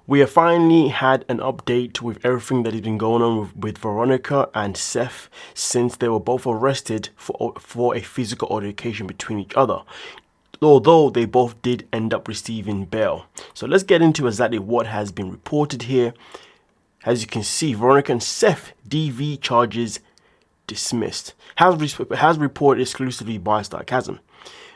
We have finally had an update with everything that has been going on with Veronica and Seth since they were both arrested for a physical altercation between each other, although they both did end up receiving bail. So let's get into exactly what has been reported here. As you can see, Veronica and Seth DV charges dismissed. Has reported exclusively by Sarcasm.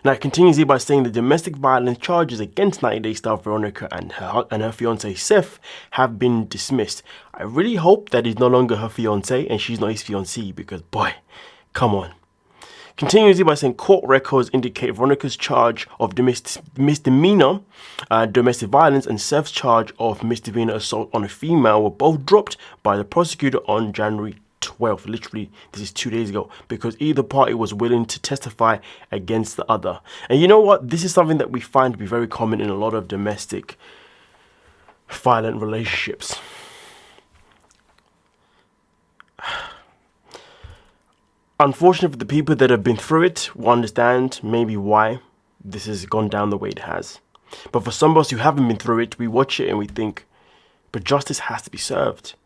Now, it continues here by saying the domestic violence charges against 90 Day star Veronica and her fiance Seth have been dismissed. I really hope that he's no longer her fiance and she's not his fiancée, because boy, come on. Continues here by saying court records indicate Veronica's charge of misdemeanor domestic violence and Seth's charge of misdemeanor assault on a female were both dropped by the prosecutor on January 12th. Literally, this is 2 days ago, because either party was willing to testify against the other. And you know what? This is something that we find to be very common in a lot of domestic violent relationships. Unfortunately, for the people that have been through it, will understand maybe why this has gone down the way it has. But for some of us who haven't been through it, we watch it and we think, but justice has to be served.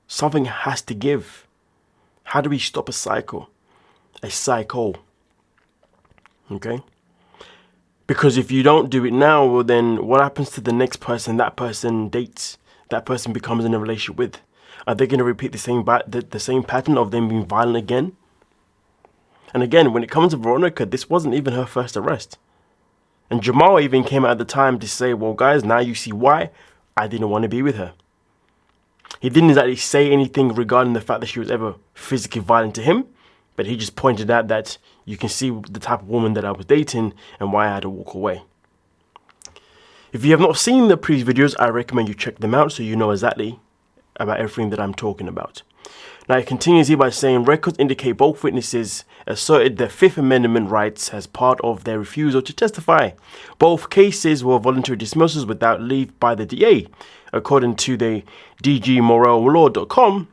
Something has to give. How do we stop a cycle? A cycle. Okay? Because if you don't do it now, well then what happens to the next person that person dates, that person becomes in a relationship with? Are they going to repeat the same pattern of them being violent again? And again, when it comes to Veronica, this wasn't even her first arrest. And Jamal even came out at the time to say, well guys, now you see why I didn't want to be with her. He didn't exactly say anything regarding the fact that she was ever physically violent to him, but he just pointed out that you can see the type of woman that I was dating and why I had to walk away. If you have not seen the previous videos, I recommend you check them out so you know exactly about everything that I'm talking about. Now, it continues here by saying records indicate both witnesses asserted their Fifth Amendment rights as part of their refusal to testify. Both cases were voluntary dismissals without leave by the DA. According to the dgmoralellaw.com,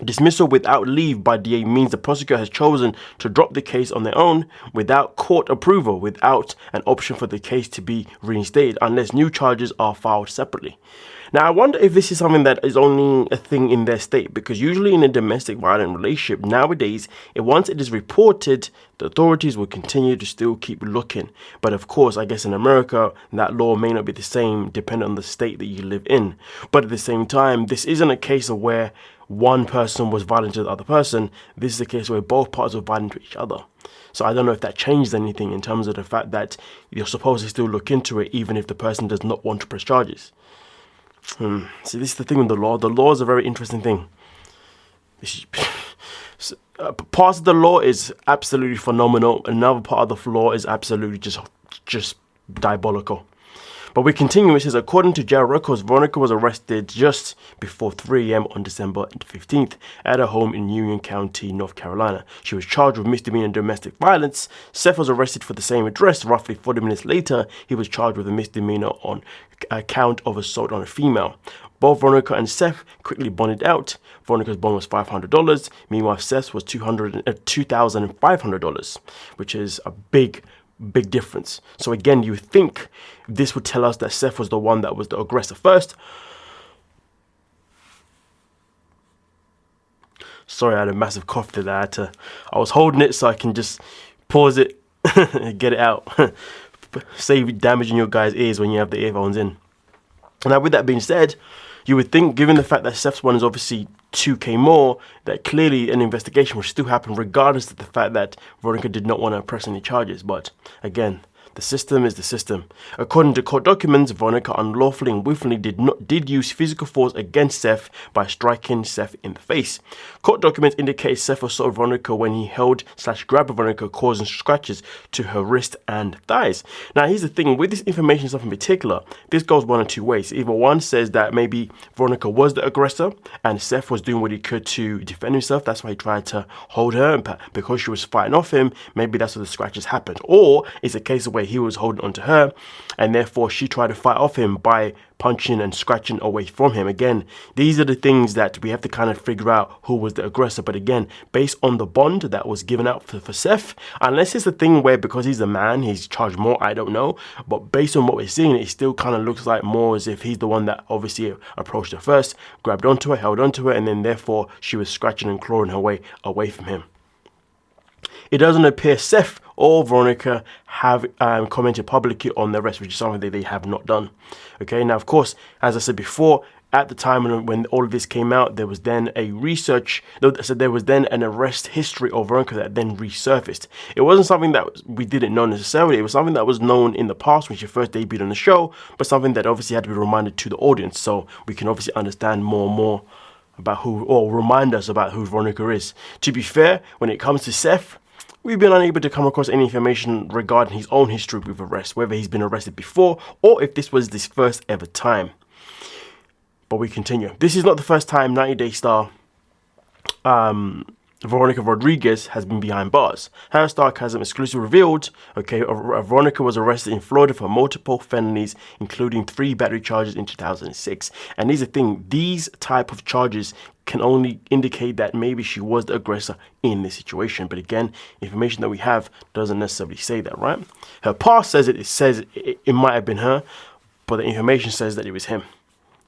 dismissal without leave by DA means the prosecutor has chosen to drop the case on their own without court approval, without an option for the case to be reinstated unless new charges are filed separately. Now, I wonder if this is something that is only a thing in their state, because usually in a domestic violent relationship nowadays, once it is reported, the authorities will continue to still keep looking. But of course, I guess in America, that law may not be the same depending on the state that you live in. But at the same time, this isn't a case of where one person was violent to the other person. This is a case where both parties were violent to each other. So I don't know if that changed anything in terms of the fact that you're supposed to still look into it even if the person does not want to press charges. See, this is the thing with the law. The law is a very interesting thing. Part of the law is absolutely phenomenal. Another part of the law is absolutely just diabolical. But we continue. It says, according to jail records, Veronica was arrested just before 3 a.m. on December 15th at her home in Union County, North Carolina. She was charged with misdemeanor domestic violence. Seth was arrested for the same address. Roughly 40 minutes later, he was charged with a misdemeanor on account of assault on a female. Both Veronica and Seth quickly bonded out. Veronica's bond was $500. Meanwhile, Seth's was $2,500, which is a big difference. So again, you think this would tell us that Seth was the one that was the aggressor first. Sorry, I had a massive cough today. I was holding it so I can just pause it and get it out. Save damaging your guys' ears when you have the earphones in. Now, with that being said, you would think, given the fact that Seth's one is obviously $2,000 more, that clearly an investigation would still happen regardless of the fact that Veronica did not want to press any charges. But again, the system is the system. According to court documents, Veronica unlawfully and willfully did use physical force against Seth by striking Seth in the face. Court documents indicate Seth assaulted Veronica when he held/grabbed Veronica, causing scratches to her wrist and thighs. Now, here's the thing with this information stuff in particular. This goes one of two ways. Either one says that maybe Veronica was the aggressor and Seth was doing what he could to defend himself. That's why he tried to hold her, and because she was fighting off him, maybe that's where the scratches happened. Or it's a case of where where he was holding onto her, and therefore she tried to fight off him by punching and scratching away from him. Again, these are the things that we have to kind of figure out who was the aggressor. But again, based on the bond that was given out for Seth, unless it's a thing where because he's a man, he's charged more, I don't know. But based on what we're seeing, it still kind of looks like more as if he's the one that obviously approached her first, grabbed onto her, held onto her, and then therefore she was scratching and clawing her way away from him. It doesn't appear Seth or Veronica have commented publicly on the arrest, which is something that they have not done. Okay, now of course, as I said before, at the time when all of this came out, there was then there was then an arrest history of Veronica that then resurfaced. It wasn't something that we didn't know necessarily. It was something that was known in the past when she first debuted on the show, but something that obviously had to be reminded to the audience so we can obviously understand more and more about who, or remind us about who Veronica is. To be fair, when it comes to Seth, we've been unable to come across any information regarding his own history with arrest, whether he's been arrested before or if this was his first ever time. But we continue. This is not the first time 90 Day star Veronica Rodriguez has been behind bars. Her sarcasm exclusively revealed, Veronica was arrested in Florida for multiple felonies, including 3 battery charges in 2006. And here's the thing, these type of charges can only indicate that maybe she was the aggressor in this situation. But again, information that we have doesn't necessarily say that, right? Her past says it might have been her, but the information says that it was him.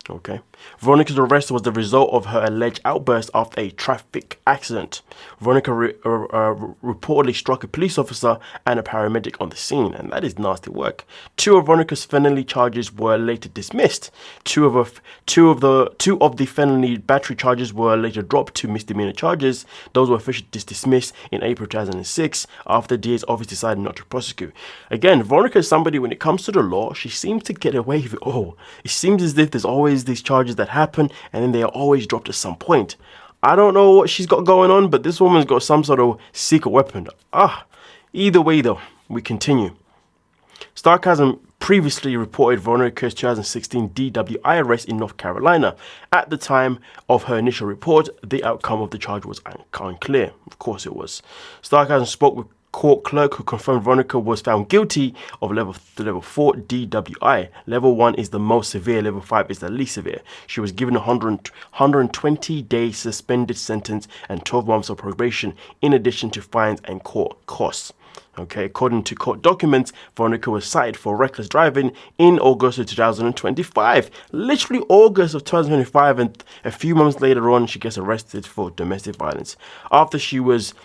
Okay. Veronica's arrest was the result of her alleged outburst after a traffic accident. Veronica reportedly struck a police officer and a paramedic on the scene, and that is nasty work. 2 of Veronica's felony charges were later dismissed. Two of the felony battery charges were later dropped to misdemeanor charges. Those were officially dismissed in April 2006 after the DA's office decided not to prosecute. Again, Veronica is somebody, when it comes to the law, she seems to get away with it all. It seems as if there's always these charges that happen and then they are always dropped at some point. I don't know what she's got going on, but this woman's got some sort of secret weapon. Either way though, we continue. Sarcasm previously reported Veronica's 2016 DWI arrest in North Carolina. At the time of her initial report, the outcome of the charge was unclear. Of course it was. Sarcasm spoke with court clerk who confirmed Veronica was found guilty of level 4 DWI. Level 1 is the most severe, level 5 is the least severe. She was given a 120-day suspended sentence and 12 months of probation, in addition to fines and court costs. Okay, according to court documents, Veronica was cited for reckless driving in August of 2025. Literally August of 2025, and a few months later on, she gets arrested for domestic violence. After she was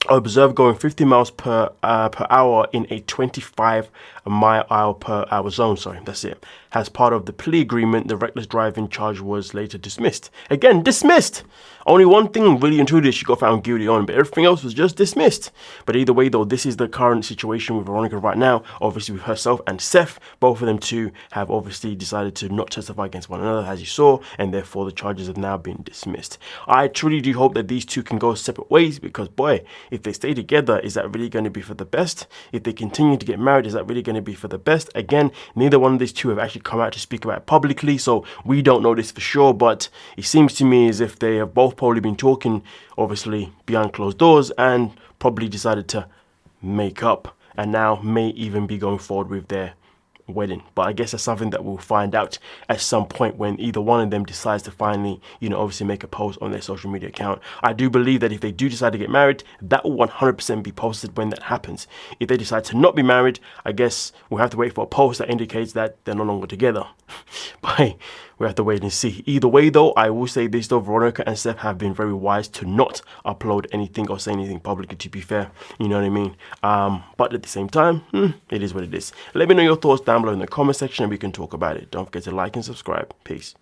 observed going 50 miles per hour in a 25-mile per hour zone. That's it. As part of the plea agreement, the reckless driving charge was later dismissed. Again, dismissed. Only one thing really and truly she got found guilty on, but everything else was just dismissed. But either way though, this is the current situation with Veronica right now. Obviously with herself and Seth, both of them two have obviously decided to not testify against one another, as you saw, and therefore the charges have now been dismissed. I truly do hope that these two can go separate ways, because boy, if they stay together, is that really going to be for the best? If they continue to get married, is that really going to be for the best? Again, neither one of these two have actually come out to speak about it publicly, so we don't know this for sure, but it seems to me as if they have both probably been talking, obviously, behind closed doors, and probably decided to make up, and now may even be going forward with their wedding. But I guess that's something that we'll find out at some point when either one of them decides to finally, obviously make a post on their social media account. I do believe that if they do decide to get married, that will 100% be posted when that happens. If they decide to not be married, I guess we'll have to wait for a post that indicates that they're no longer together. But hey, we have to wait and see. Either way though, I will say this though, Veronica and Seth have been very wise to not upload anything or say anything publicly, to be fair. You know what I mean? But at the same time, it is what it is. Let me know your thoughts down below in the comment section and we can talk about it. Don't forget to like and subscribe. Peace.